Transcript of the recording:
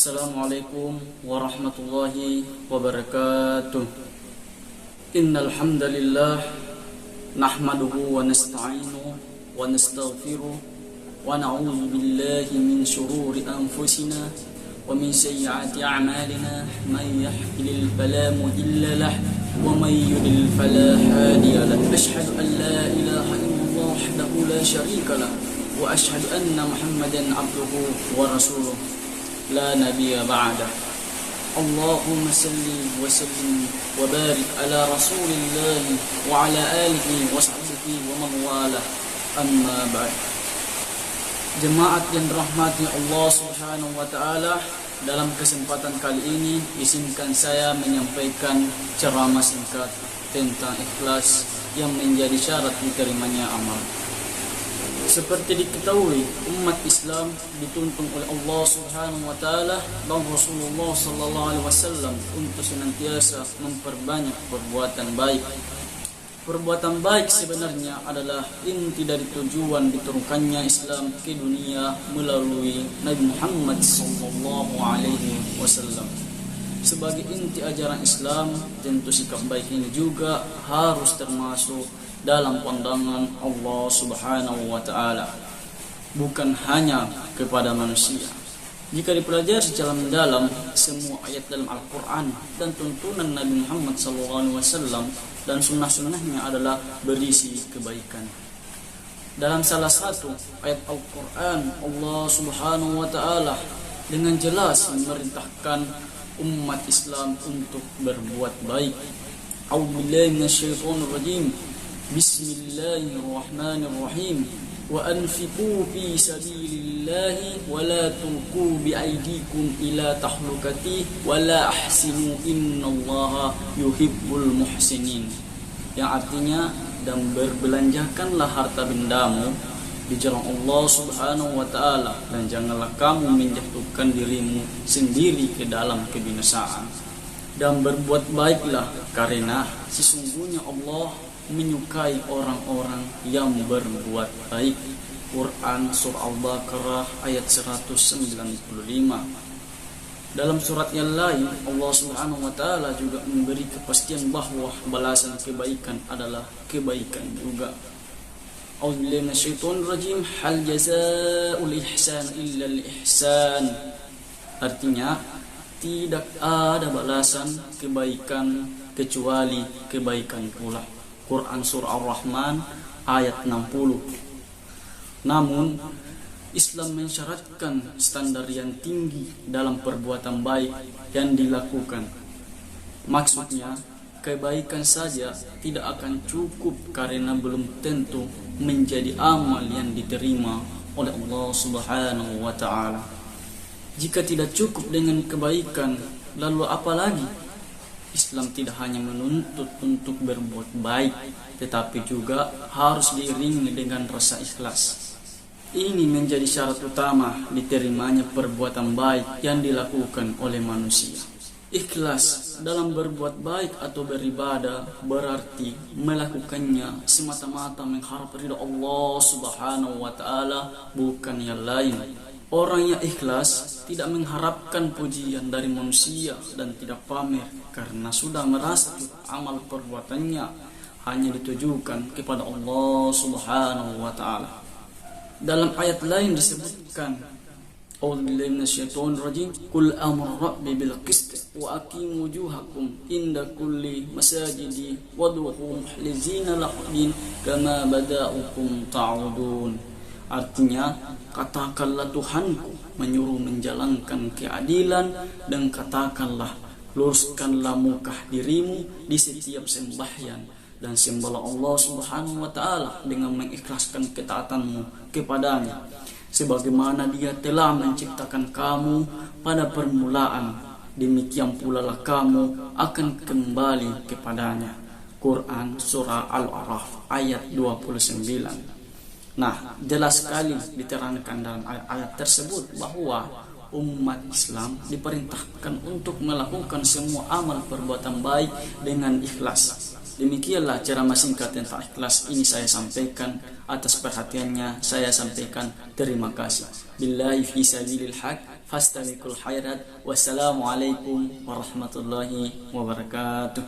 Assalamualaikum warahmatullahi wabarakatuh. Innal hamdalillah nahmaduhu wa nasta'inuhu wa nastaghfiruh wa na'udzu billahi min shururi anfusina wa min sayyiati a'malina may yahdihil fala mudilla lahu wa may yudlil fala hadiya lahu. Asyhadu an la ilaha illallah wahdahu la syarika lahu wa asyhadu anna Muhammadan abduhu wa rasuluh la nabiyya ba'da. Allahumma salli wa sallim wa barik ala rasulillah wa ala alihi wa sahbihi wa man wala, amma ba'd. Jemaat yang dirahmati Allah Subhanahu wa taala, dalam kesempatan kali ini izinkan saya menyampaikan ceramah singkat tentang ikhlas yang menjadi syarat diterimanya amal. Seperti diketahui, umat Islam dituntun oleh Allah Subhanahu wa taala dan Rasulullah sallallahu alaihi wasallam untuk senantiasa memperbanyak perbuatan baik. Perbuatan baik sebenarnya adalah inti dari tujuan diturunkannya Islam ke dunia melalui Nabi Muhammad sallallahu alaihi wasallam. Sebagai inti ajaran Islam, tentu sikap baik ini juga harus termasuk dalam pandangan Allah Subhanahu wa taala, bukan hanya kepada manusia. Jika dipelajari secara mendalam, semua ayat dalam Al-Qur'an dan tuntunan Nabi Muhammad SAW dan sunnah-sunnahnya adalah berisi kebaikan. Dalam salah satu ayat Al-Qur'an, Allah Subhanahu wa taala dengan jelas memerintahkan umat Islam untuk berbuat baik. A'udzubillahi minasyaitonir rajim. Bismillahirrahmanirrahim. Wa anfiqu fi sabilillahi wa la tulqu bi aydikum ila tahlukati wa la ahsinu innallaha yuhibbul muhsinin. Yang artinya, dan berbelanjakanlah harta bendamu di jalan Allah Subhanahu wa taala, dan janganlah kamu menjatuhkan dirimu sendiri ke dalam kebinasaan. Dan berbuat baiklah, karena sesungguhnya Allah menyukai orang-orang yang berbuat baik. Quran Surah Al-Baqarah ayat 195. Dalam surat yang lain, Allah Subhanahu wa taala juga memberi kepastian bahwa balasan kebaikan adalah kebaikan juga. A'udzubillahi minasyaitonir rajim. Hal jazaa'ul ihsan illa al-ihsan. Artinya, tidak ada balasan kebaikan kecuali kebaikan pula. Quran Surah Ar-Rahman ayat 60. Namun, Islam mensyaratkan standar yang tinggi dalam perbuatan baik yang dilakukan. Maksudnya, kebaikan saja tidak akan cukup karena belum tentu menjadi amal yang diterima oleh Allah Subhanahu wa taala. Jika tidak cukup dengan kebaikan, lalu apa lagi? Islam tidak hanya menuntut untuk berbuat baik, tetapi juga harus diiringi dengan rasa ikhlas. Ini menjadi syarat utama diterimanya perbuatan baik yang dilakukan oleh manusia. Ikhlas dalam berbuat baik atau beribadah berarti melakukannya semata-mata mengharap ridha Allah Subhanahu wa taala, bukan yang lain. Orang yang ikhlas tidak mengharapkan pujian dari manusia dan tidak pamer karena sudah merasa amal perbuatannya hanya ditujukan kepada Allah Subhanahu wa taala. Dalam ayat lain disebutkan, A'udzubillahi minasyaitonir rajim. Qul amru rabbi bil qist wa aqimu wujuhakum inda kulli masajidi wad'uhu mukhlisina lahu kama bada'ukum ta'udun. Artinya, katakanlah Tuhanku menyuruh menjalankan keadilan, dan katakanlah luruskanlah muka dirimu di setiap sembahyang, dan sembahlah Allah Subhanahu wa taala dengan mengikhlaskan ketaatanmu kepadanya, sebagaimana Dia telah menciptakan kamu pada permulaan, demikian pula lah kamu akan kembali kepadanya. Quran Surah Al-A'raf ayat 29. Nah, jelas sekali diterangkan dalam ayat tersebut bahwa umat Islam diperintahkan untuk melakukan semua amal perbuatan baik dengan ikhlas. Demikianlah ceramah singkat tentang ikhlas ini saya sampaikan. Atas perhatiannya saya sampaikan terima kasih. Billahi fi sabilil haq fastabiqul khairat. Wassalamualaikum warahmatullahi wabarakatuh.